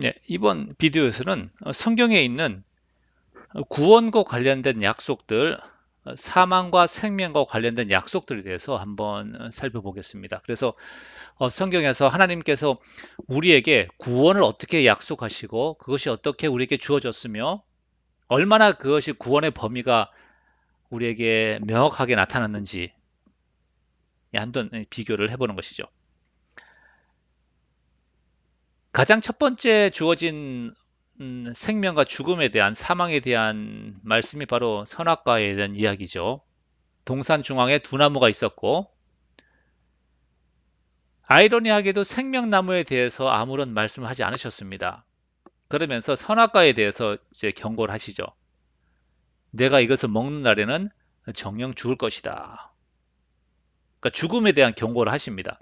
네, 이번 비디오에서는 성경에 있는 구원과 관련된 약속들, 사망과 생명과 관련된 약속들에 대해서 한번 살펴보겠습니다. 그래서 성경에서 하나님께서 우리에게 구원을 어떻게 약속하시고 그것이 어떻게 우리에게 주어졌으며 얼마나 그것이 구원의 범위가 우리에게 명확하게 나타났는지 한번 비교를 해보는 것이죠. 가장 첫 번째 주어진 생명과 죽음에 대한 사망에 대한 말씀이 바로 선악과에 대한 이야기죠. 동산 중앙에 두 나무가 있었고 아이러니하게도 생명나무에 대해서 아무런 말씀을 하지 않으셨습니다. 그러면서 선악과에 대해서 이제 경고를 하시죠. 내가 이것을 먹는 날에는 정령 죽을 것이다. 그러니까 죽음에 대한 경고를 하십니다.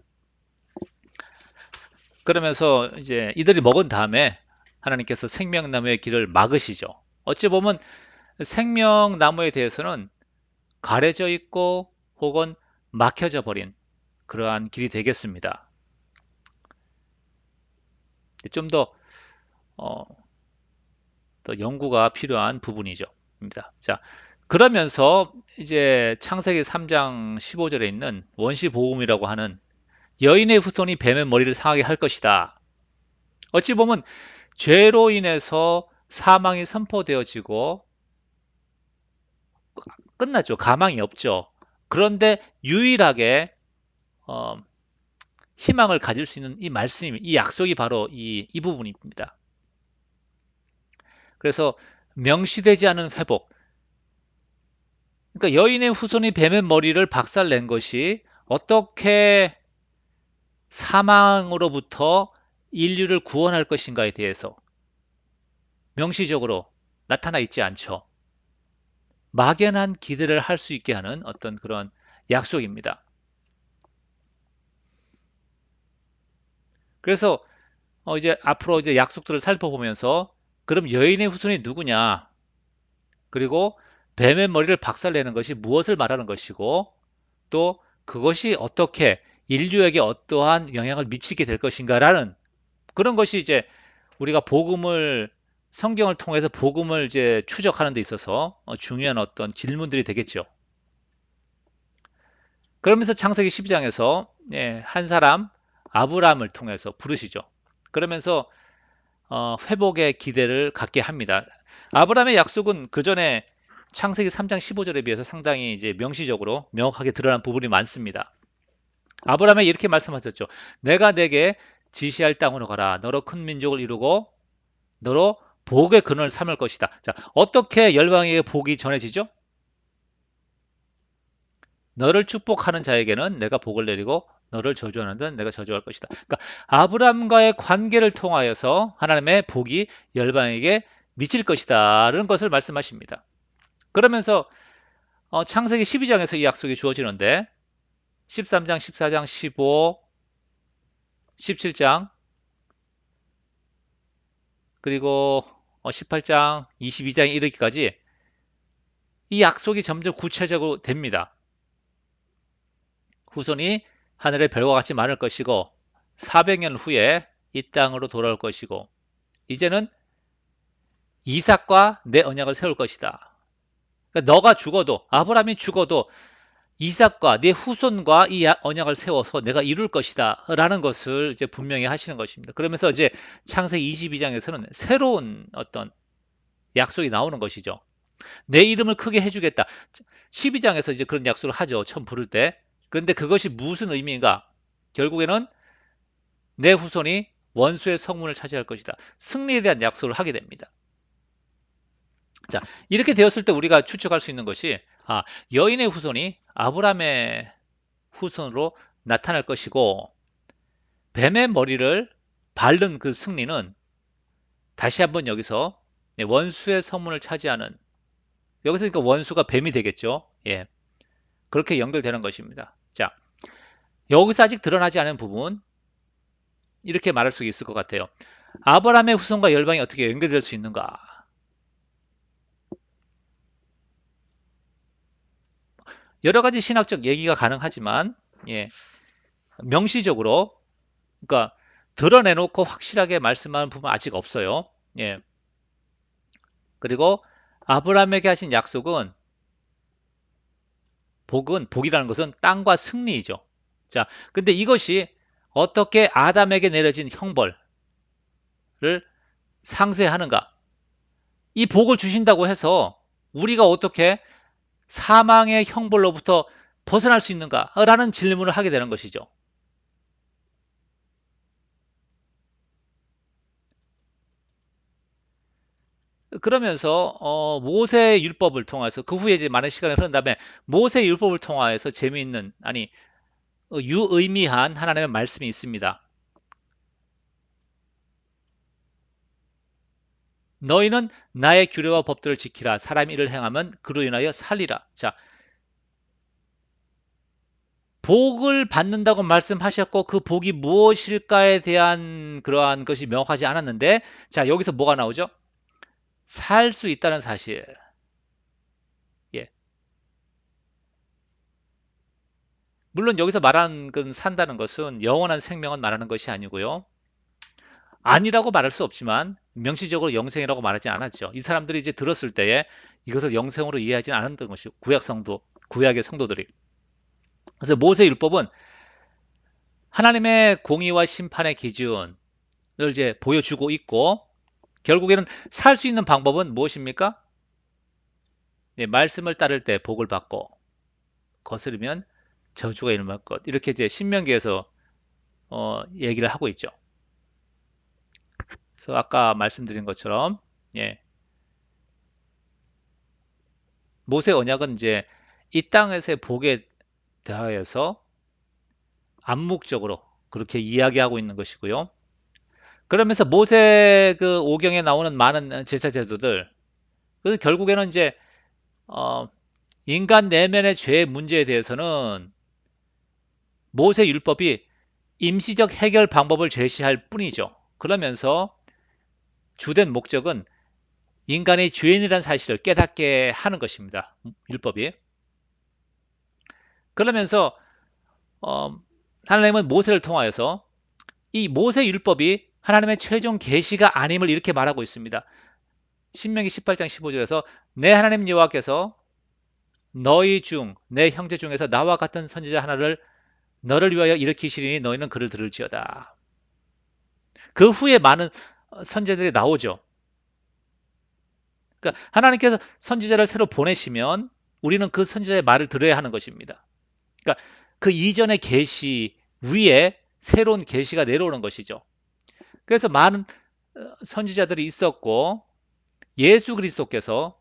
그러면서 이제 이들이 먹은 다음에 하나님께서 생명나무의 길을 막으시죠. 어찌 보면 생명나무에 대해서는 가려져 있고 혹은 막혀져 버린 그러한 길이 되겠습니다. 좀 더, 어, 더 연구가 필요한 부분이죠. 자, 그러면서 이제 창세기 3장 15절에 있는 원시복음이라고 하는 여인의 후손이 뱀의 머리를 상하게 할 것이다. 어찌 보면 죄로 인해서 사망이 선포되어지고 끝났죠. 가망이 없죠. 그런데 유일하게 어, 희망을 가질 수 있는 이 말씀이, 이 약속이 바로 이 부분입니다. 그래서 명시되지 않은 회복. 그러니까 여인의 후손이 뱀의 머리를 박살낸 것이 어떻게 사망으로부터 인류를 구원할 것인가에 대해서 명시적으로 나타나 있지 않죠. 막연한 기대를 할 수 있게 하는 어떤 그런 약속입니다. 그래서 이제 앞으로 이제 약속들을 살펴보면서 그럼 여인의 후손이 누구냐? 그리고 뱀의 머리를 박살내는 것이 무엇을 말하는 것이고 또 그것이 어떻게 인류에게 어떠한 영향을 미치게 될 것인가라는 그런 것이 이제 우리가 복음을 성경을 통해서 복음을 이제 추적하는 데 있어서 중요한 어떤 질문들이 되겠죠. 그러면서 창세기 12장에서 한 사람 아브라함을 통해서 부르시죠. 그러면서 회복의 기대를 갖게 합니다. 아브라함의 약속은 그 전에 창세기 3장 15절에 비해서 상당히 이제 명시적으로 명확하게 드러난 부분이 많습니다. 아브라함이 이렇게 말씀하셨죠. 내가 내게 지시할 땅으로 가라. 너로 큰 민족을 이루고 너로 복의 근원을 삼을 것이다. 자, 어떻게 열방에게 복이 전해지죠? 너를 축복하는 자에게는 내가 복을 내리고 너를 저주하는 데는 내가 저주할 것이다. 그러니까 아브라함과의 관계를 통하여서 하나님의 복이 열방에게 미칠 것이다라는 것을 말씀하십니다. 그러면서 창세기 12장에서 이 약속이 주어지는데 13장, 14장, 15, 17장 그리고 18장, 22장에 이르기까지 이 약속이 점점 구체적으로 됩니다. 후손이 하늘의 별과 같이 많을 것이고 400년 후에 이 땅으로 돌아올 것이고 이제는 이삭과 내 언약을 세울 것이다. 그러니까 너가 죽어도 아브라함이 죽어도 이삭과 내 후손과 이 언약을 세워서 내가 이룰 것이다 라는 것을 이제 분명히 하시는 것입니다. 그러면서 이제 창세기 22장에서는 새로운 어떤 약속이 나오는 것이죠. 내 이름을 크게 해주겠다. 12장에서 이제 그런 약속을 하죠. 처음 부를 때. 그런데 그것이 무슨 의미인가? 결국에는 내 후손이 원수의 성문을 차지할 것이다. 승리에 대한 약속을 하게 됩니다. 자, 이렇게 되었을 때 우리가 추측할 수 있는 것이 여인의 후손이 아브라함의 후손으로 나타날 것이고 뱀의 머리를 밟는 그 승리는 다시 한번 여기서 원수의 성문을 차지하는 여기서 그러니까 원수가 뱀이 되겠죠. 예. 그렇게 연결되는 것입니다. 자, 여기서 아직 드러나지 않은 부분 이렇게 말할 수 있을 것 같아요. 아브라함의 후손과 열방이 어떻게 연결될 수 있는가? 여러 가지 신학적 얘기가 가능하지만 예, 명시적으로 그러니까 드러내놓고 확실하게 말씀하는 부분 아직 없어요. 예. 그리고 아브라함에게 하신 약속은 복이라는 것은 땅과 승리이죠. 자, 근데 이것이 어떻게 아담에게 내려진 형벌을 상쇄하는가? 이 복을 주신다고 해서 우리가 어떻게 사망의 형벌로부터 벗어날 수 있는가라는 질문을 하게 되는 것이죠. 그러면서 모세 율법을 통해서 그 후에 이제 많은 시간이 흐른 다음에 모세 율법을 통하여서 재미있는 아니 유의미한 하나님의 말씀이 있습니다. 너희는 나의 규례와 법들을 지키라. 사람이 이를 행하면 그로 인하여 살리라. 자, 복을 받는다고 말씀하셨고 그 복이 무엇일까에 대한 그러한 것이 명확하지 않았는데 자, 여기서 뭐가 나오죠? 살 수 있다는 사실. 예. 물론 여기서 말하는 건 산다는 것은 영원한 생명은 말하는 것이 아니고요. 아니라고 말할 수 없지만 명시적으로 영생이라고 말하지 않았죠. 이 사람들이 이제 들었을 때에 이것을 영생으로 이해하지 않았던 것이 구약의 성도들이. 그래서 모세 율법은 하나님의 공의와 심판의 기준을 이제 보여주고 있고 결국에는 살 수 있는 방법은 무엇입니까? 네, 말씀을 따를 때 복을 받고 거스르면 저주가 일어날 것. 이렇게 이제 신명기에서 얘기를 하고 있죠. 그래서 아까 말씀드린 것처럼 예, 모세 언약은 이제 이 땅에서의 복에 대하여서 암묵적으로 그렇게 이야기하고 있는 것이고요. 그러면서 모세 그 오경에 나오는 많은 제사 제도들 그 결국에는 이제 어, 인간 내면의 죄의 문제에 대해서는 모세 율법이 임시적 해결 방법을 제시할 뿐이죠. 그러면서 주된 목적은 인간의 죄인이라는 사실을 깨닫게 하는 것입니다. 율법이. 그러면서 어, 하나님은 모세를 통하여서 이 모세 율법이 하나님의 최종 계시가 아님을 이렇게 말하고 있습니다. 신명기 18장 15절에서 내 하나님 여호와께서 너희 중 내 형제 중에서 나와 같은 선지자 하나를 너를 위하여 일으키시리니 너희는 그를 들을지어다. 그 후에 많은 선지자들이 나오죠. 그러니까 하나님께서 선지자를 새로 보내시면 우리는 그 선지자의 말을 들어야 하는 것입니다. 그러니까 그 이전의 계시 위에 새로운 계시가 내려오는 것이죠. 그래서 많은 선지자들이 있었고 예수 그리스도께서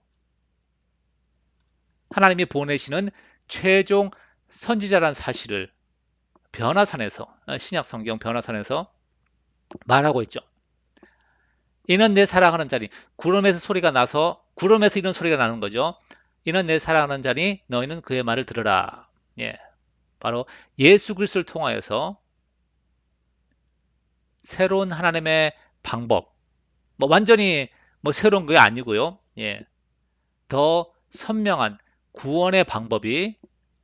하나님이 보내시는 최종 선지자라는 사실을 변화산에서 신약 성경 변화산에서 말하고 있죠. 이는 내 사랑하는 자니 구름에서 이런 소리가 나는 거죠. 이는 내 사랑하는 자니 너희는 그의 말을 들으라. 예, 바로 예수 그리스도를 통하여서 새로운 하나님의 방법, 뭐 완전히 뭐 새로운 게 아니고요. 예, 더 선명한 구원의 방법이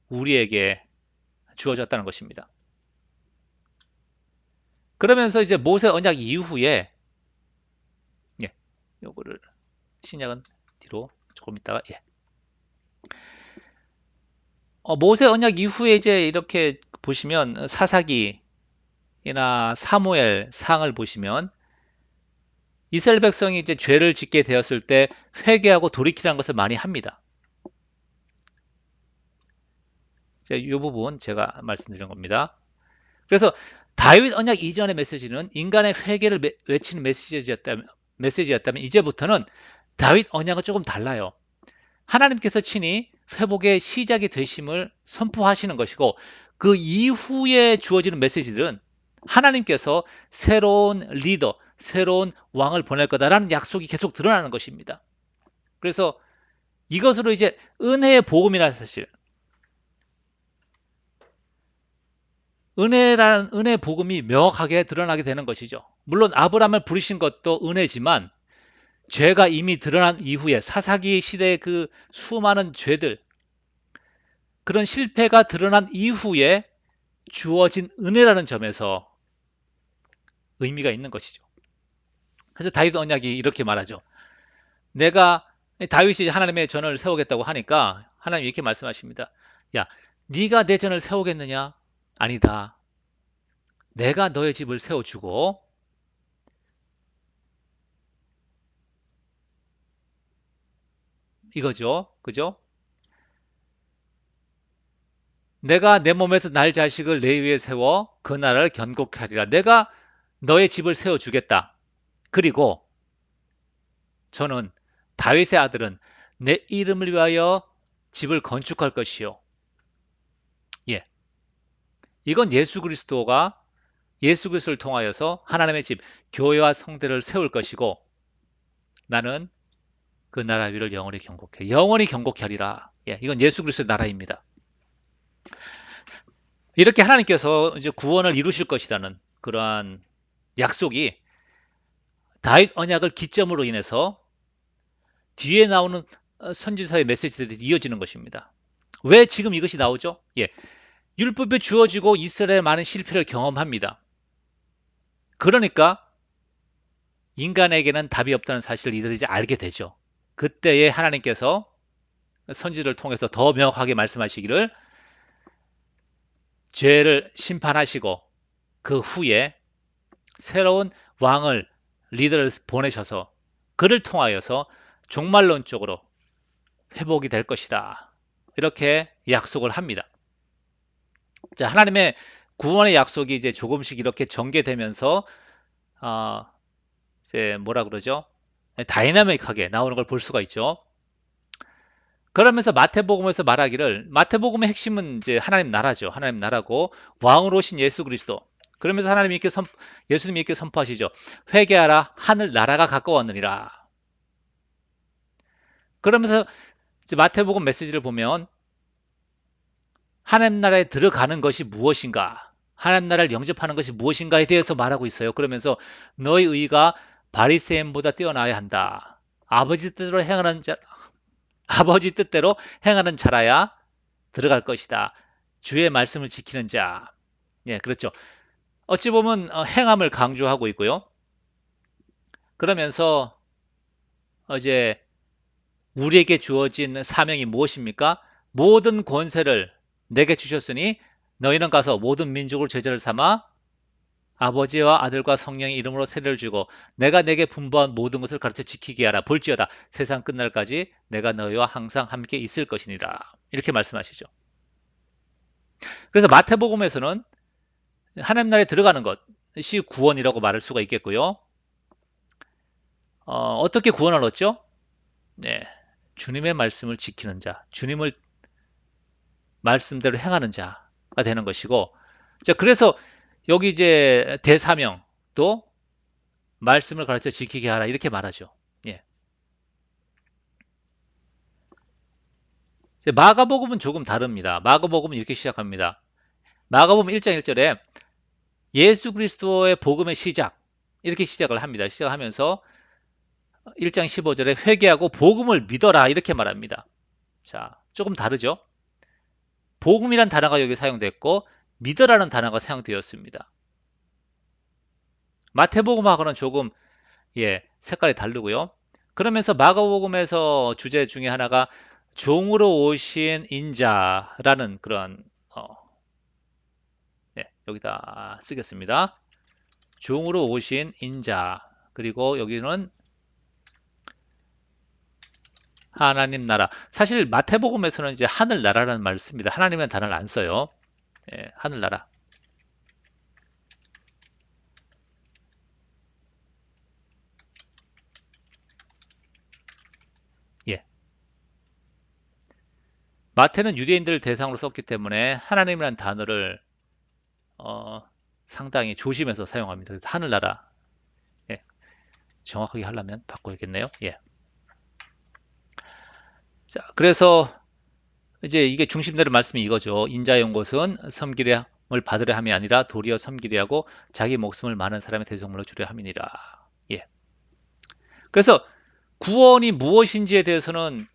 우리에게 주어졌다는 것입니다. 그러면서 이제 모세 언약 이후에 예, 요거를 신약은 뒤로 조금 있다가 예. 모세 언약 이후에 이제 이렇게 보시면 사사기나 사무엘 상을 보시면 이스라엘 백성이 이제 죄를 짓게 되었을 때 회개하고 돌이키라는 것을 많이 합니다. 이 부분 제가 말씀드린 겁니다. 그래서 다윗 언약 이전의 메시지는 인간의 회개를 외치는 메시지였다면 이제부터는 다윗 언약은 조금 달라요. 하나님께서 친히 회복의 시작이 되심을 선포하시는 것이고 그 이후에 주어지는 메시지들은 하나님께서 새로운 리더, 새로운 왕을 보낼 거다라는 약속이 계속 드러나는 것입니다. 그래서 이것으로 이제 은혜의 복음이라는 사실, 은혜 복음이 명확하게 드러나게 되는 것이죠. 물론 아브라함을 부르신 것도 은혜지만 죄가 이미 드러난 이후에 사사기 시대의 그 수많은 죄들, 그런 실패가 드러난 이후에 주어진 은혜라는 점에서 의미가 있는 것이죠. 그래서 다윗 언약이 이렇게 말하죠. 내가 다윗이 하나님의 전을 세우겠다고 하니까 하나님이 이렇게 말씀하십니다. 야, 네가 내 전을 세우겠느냐? 아니다. 내가 너의 집을 세워주고 이거죠. 그죠? 내가 내 몸에서 날 자식을 내 위에 세워 그 나라를 견고케 하리라. 내가 너의 집을 세워주겠다. 그리고 저는 다윗의 아들은 내 이름을 위하여 집을 건축할 것이요. 예. 이건 예수 그리스도를 통하여서 하나님의 집, 교회와 성대를 세울 것이고 나는 그 나라 위를 영원히 경고케 하리라. 예, 이건 예수 그리스도의 나라입니다. 이렇게 하나님께서 이제 구원을 이루실 것이라는 그러한 약속이 다윗 언약을 기점으로 인해서 뒤에 나오는 선지서의 메시지들이 이어지는 것입니다. 왜 지금 이것이 나오죠? 예, 율법이 주어지고 이스라엘 많은 실패를 경험합니다. 그러니까 인간에게는 답이 없다는 사실을 이들이 이제 알게 되죠. 그때에 하나님께서 선지를 통해서 더 명확하게 말씀하시기를 죄를 심판하시고 그 후에 새로운 왕을 리더를 보내셔서 그를 통하여서 종말론적으로 회복이 될 것이다. 이렇게 약속을 합니다. 자, 하나님의 구원의 약속이 이제 조금씩 이렇게 전개되면서 어, 이제 뭐라 그러죠? 다이나믹하게 나오는 걸 볼 수가 있죠. 그러면서 마태복음에서 말하기를 마태복음의 핵심은 이제 하나님 나라죠. 하나님 나라고 왕으로 오신 예수 그리스도. 그러면서 예수님이 이렇게 선포하시죠. 회개하라 하늘 나라가 가까웠느니라. 그러면서 이제 마태복음 메시지를 보면 하나님 나라에 들어가는 것이 무엇인가? 하나님 나라를 영접하는 것이 무엇인가에 대해서 말하고 있어요. 그러면서 너희 의가 바리새인보다 뛰어나야 한다. 아버지 뜻대로 행하는 자라야 들어갈 것이다. 주의 말씀을 지키는 자. 예, 그렇죠. 어찌 보면 행함을 강조하고 있고요. 그러면서 이제 우리에게 주어진 사명이 무엇입니까? 모든 권세를 내게 주셨으니 너희는 가서 모든 민족을 제자를 삼아 아버지와 아들과 성령의 이름으로 세례를 주고 내가 내게 분부한 모든 것을 가르쳐 지키게 하라. 볼지어다 세상 끝날까지 내가 너희와 항상 함께 있을 것이니라. 이렇게 말씀하시죠. 그래서 마태복음에서는 하나님 나라에 들어가는 것이 구원이라고 말할 수가 있겠고요. 어떻게 구원을 얻죠? 네, 주님의 말씀을 지키는 자, 주님을 말씀대로 행하는 자가 되는 것이고, 자, 그래서 여기 이제 대사명도 말씀을 가르쳐 지키게 하라 이렇게 말하죠. 예. 이제 마가복음은 조금 다릅니다. 마가복음은 이렇게 시작합니다. 마가복음 1장 1절에 예수 그리스도의 복음의 시작 이렇게 시작을 합니다. 시작하면서 1장 15절에 회개하고 복음을 믿어라 이렇게 말합니다. 자, 조금 다르죠? 복음이란 단어가 여기 사용됐고 믿어라는 단어가 사용되었습니다. 마태복음하고는 조금 색깔이 다르고요. 그러면서 마가복음에서 주제 중에 하나가 종으로 오신 인자라는 그런 여기다 쓰겠습니다. 종으로 오신 인자 그리고 여기는 하나님 나라. 사실 마태복음에서는 이제 하늘 나라라는 말을 씁니다. 하나님이라는 단어를 안 써요. 예, 하늘 나라. 예. 마태는 유대인들을 대상으로 썼기 때문에 하나님이라는 단어를 어, 상당히 조심해서 사용합니다. 그래서 하늘 나라. 예, 정확하게 하려면 바꿔야겠네요. 예. 자, 그래서 이제 이게 중심되는 말씀이 이거죠. 인자의 온 것은 섬기려 을 받으려 함이 아니라 도리어 섬기려 하고 자기 목숨을 많은 사람의 대속물로 주려 함이니라. 예. 그래서 구원이 무엇인지에 대해서는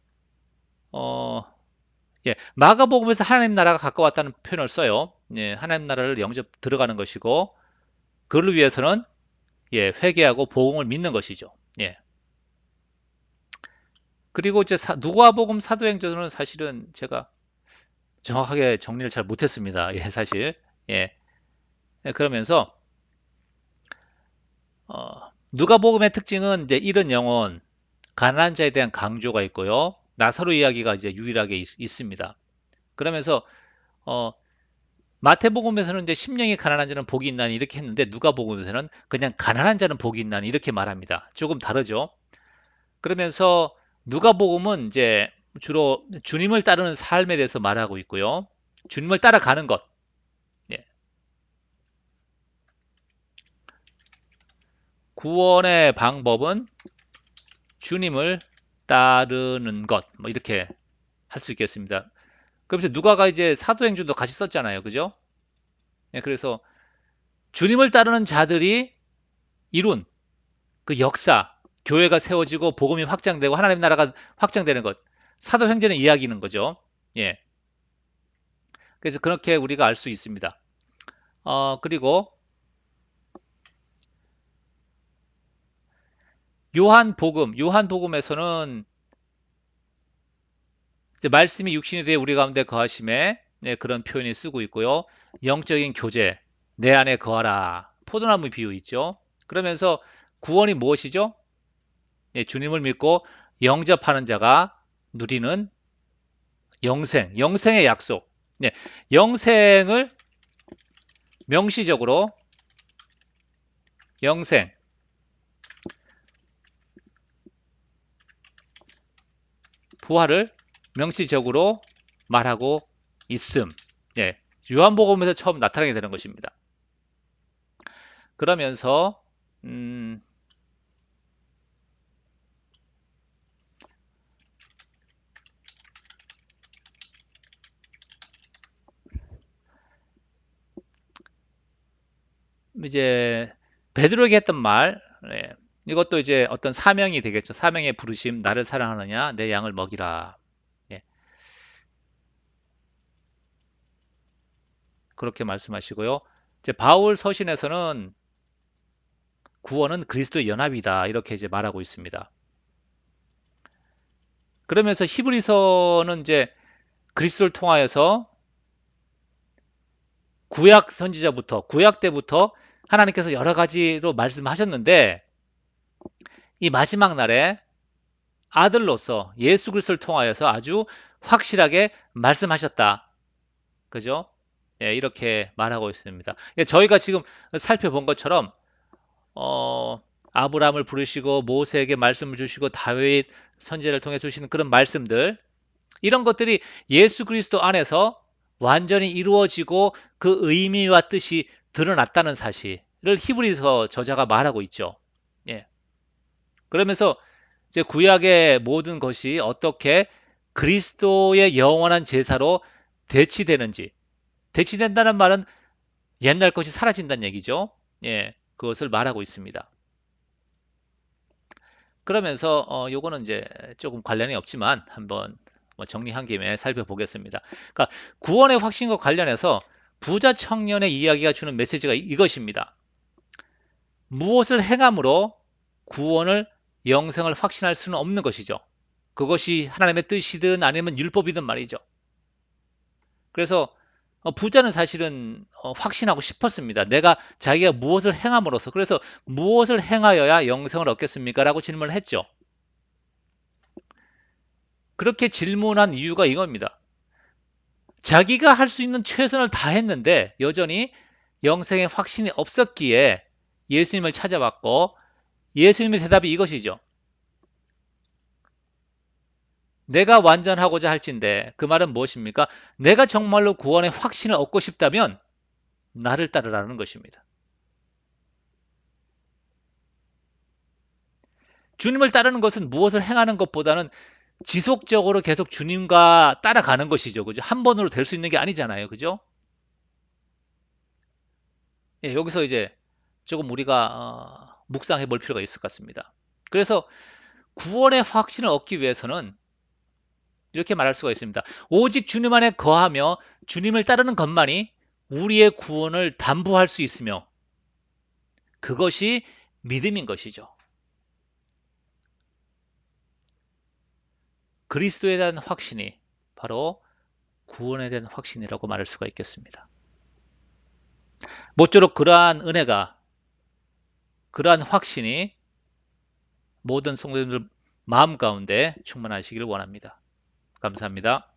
마가복음에서 하나님 나라가 가까웠다는 표현을 써요. 예, 하나님 나라를 영접 들어가는 것이고 그를 위해서는 예, 회개하고 복음을 믿는 것이죠. 예. 그리고 이제 누가복음 사도행전은 사실은 제가 정확하게 정리를 잘 못했습니다. 예, 사실. 예. 예, 그러면서 누가복음의 특징은 이제 잃은 영혼, 가난한 자에 대한 강조가 있고요. 나사로 이야기가 이제 유일하게 있습니다. 그러면서 어, 마태복음에서는 이제 심령이 가난한 자는 복이 있나니 이렇게 했는데 누가복음에서는 그냥 가난한 자는 복이 있나니 이렇게 말합니다. 조금 다르죠. 그러면서 누가복음은 이제 주로 주님을 따르는 삶에 대해서 말하고 있고요. 주님을 따라가는 것. 예. 구원의 방법은 주님을 따르는 것. 뭐 이렇게 할 수 있겠습니다. 그래서 누가가 이제 사도행전도 같이 썼잖아요. 그죠? 예, 그래서 주님을 따르는 자들이 이룬 그 역사, 교회가 세워지고 복음이 확장되고 하나님 나라가 확장되는 것. 사도행전의 이야기는 거죠. 예. 그래서 그렇게 우리가 알 수 있습니다. 그리고 요한복음에서는 이제 말씀이 육신이 되어 우리 가운데 거하심에 네, 그런 표현이 쓰고 있고요. 영적인 교제, 내 안에 거하라. 포도나무 비유 있죠. 그러면서 구원이 무엇이죠? 네, 주님을 믿고 영접하는 자가 누리는 영생의 약속. 네, 영생을 명시적으로 영생, 부활을 명시적으로 말하고 있음. 예, 요한복음에서 처음 나타나게 되는 것입니다. 그러면서 이제 베드로에게 했던 말, 예, 이것도 이제 어떤 사명이 되겠죠. 사명의 부르심, 나를 사랑하느냐, 내 양을 먹이라. 예, 그렇게 말씀하시고요. 이제 바울 서신에서는 구원은 그리스도의 연합이다. 이렇게 이제 말하고 있습니다. 그러면서 히브리서는 이제 그리스도를 통하여서 구약 선지자부터, 구약 때부터 하나님께서 여러 가지로 말씀하셨는데 이 마지막 날에 아들로서 예수 그리스도를 통하여서 아주 확실하게 말씀하셨다. 그죠? 예, 이렇게 말하고 있습니다. 예, 저희가 지금 살펴본 것처럼 아브라함을 부르시고 모세에게 말씀을 주시고 다윗 선지자를 통해 주시는 그런 말씀들 이런 것들이 예수 그리스도 안에서 완전히 이루어지고 그 의미와 뜻이 드러났다는 사실을 히브리서 저자가 말하고 있죠. 예. 그러면서 이제 구약의 모든 것이 어떻게 그리스도의 영원한 제사로 대치되는지, 대치된다는 말은 옛날 것이 사라진다는 얘기죠. 예, 그것을 말하고 있습니다. 그러면서 요거는 이제 조금 관련이 없지만 한번 뭐 정리한 김에 살펴보겠습니다. 그러니까 구원의 확신과 관련해서 부자 청년의 이야기가 주는 메시지가 이것입니다. 무엇을 행함으로 구원을 영생을 확신할 수는 없는 것이죠. 그것이 하나님의 뜻이든 아니면 율법이든 말이죠. 그래서 부자는 사실은 확신하고 싶었습니다. 내가 자기가 무엇을 행함으로써 그래서 무엇을 행하여야 영생을 얻겠습니까? 라고 질문을 했죠. 그렇게 질문한 이유가 이겁니다. 자기가 할 수 있는 최선을 다했는데 여전히 영생의 확신이 없었기에 예수님을 찾아왔고 예수님의 대답이 이것이죠. 내가 완전하고자 할진대 그 말은 무엇입니까? 내가 정말로 구원의 확신을 얻고 싶다면 나를 따르라는 것입니다. 주님을 따르는 것은 무엇을 행하는 것보다는 지속적으로 계속 주님과 따라가는 것이죠. 그죠? 한 번으로 될 수 있는 게 아니잖아요. 그죠? 예, 여기서 이제 조금 우리가 묵상해 볼 필요가 있을 것 같습니다. 그래서 구원의 확신을 얻기 위해서는 이렇게 말할 수가 있습니다. 오직 주님 안에 거하며 주님을 따르는 것만이 우리의 구원을 담보할 수 있으며 그것이 믿음인 것이죠. 그리스도에 대한 확신이 바로 구원에 대한 확신이라고 말할 수가 있겠습니다. 모쪼록 그러한 은혜가, 그러한 확신이 모든 성도님들 마음 가운데 충만하시기를 원합니다. 감사합니다.